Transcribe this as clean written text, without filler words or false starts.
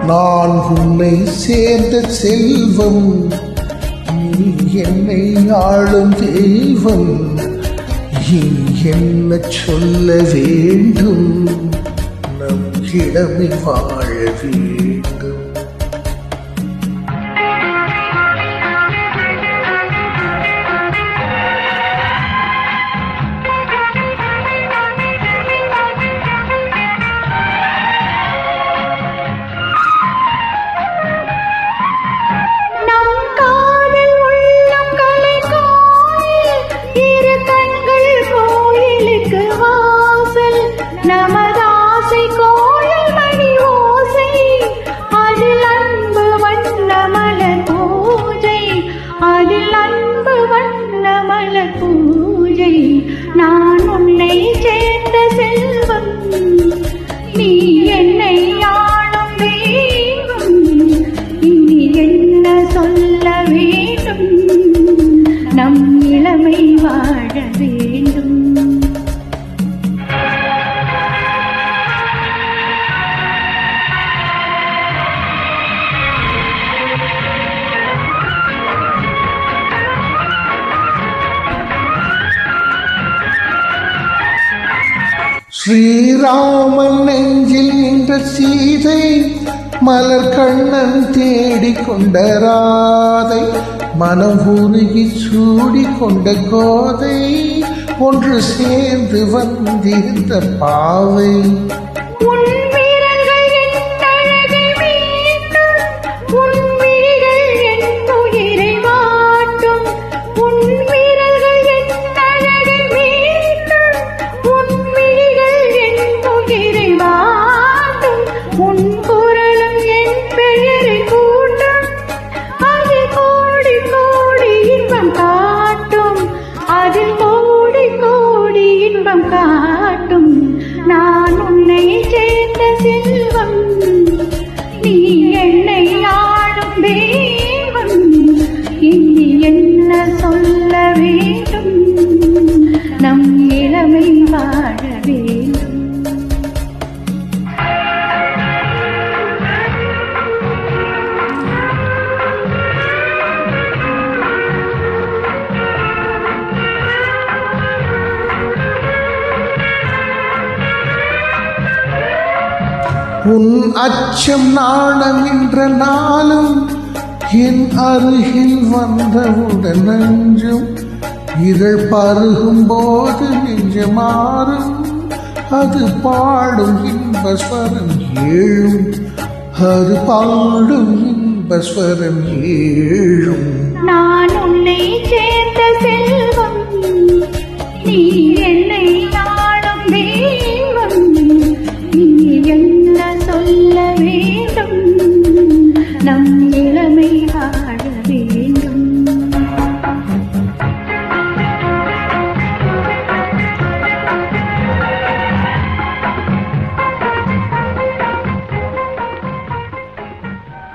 நான் உன்னை சேர்ந்த செல்வம், நீ என்னை ஆளும் தெய்வம். இனி என்ன சொல்ல வேண்டும், நம் இளமை வாழ வேண்டும். நமதாசை கோயில் மணி ஓசை, அதில் அன்பு வண்ணமலர் பூஜை, அதில் அன்பு வண்ணமலர் பூஜை. நான் உன்னை சேர்ந்த செல்வம், நீ என்னை ஆளும் தெய்வம். இனி என்ன சொல்ல வேண்டும், நம் இளமை வாழ வேண்டும். ஸ்ரீராமன் நெஞ்சில் நின்ற சீதை, மலர் கண்ணன் தேடிக்கொண்ட ராதை, மனம் உருகி சூடிக்கொண்ட கோதை, ஒன்று சேர்ந்து வந்திருந்த பாவை. காட்டும் நான் உன்னை சேர்ந்த செல்வம், நீ என்னை ஆளும் தெய்வம். இனி என்ன சொல்ல வேண்டும், நம் இளமை வாழ வேண்டும். உன் அச்சம் நாணம் என்ற நாளும் என் அருகில் வந்தவுடன் நஞ்சும், இதழ் பருகும் போது நெஞ்சமாறும், அது பாடும் இன்பஸ்வரம் ஏழும், அது பாடும் இன்பஸ்வரம் ஏழும். நான் உன்னை சேர்ந்த செல்வம், நீ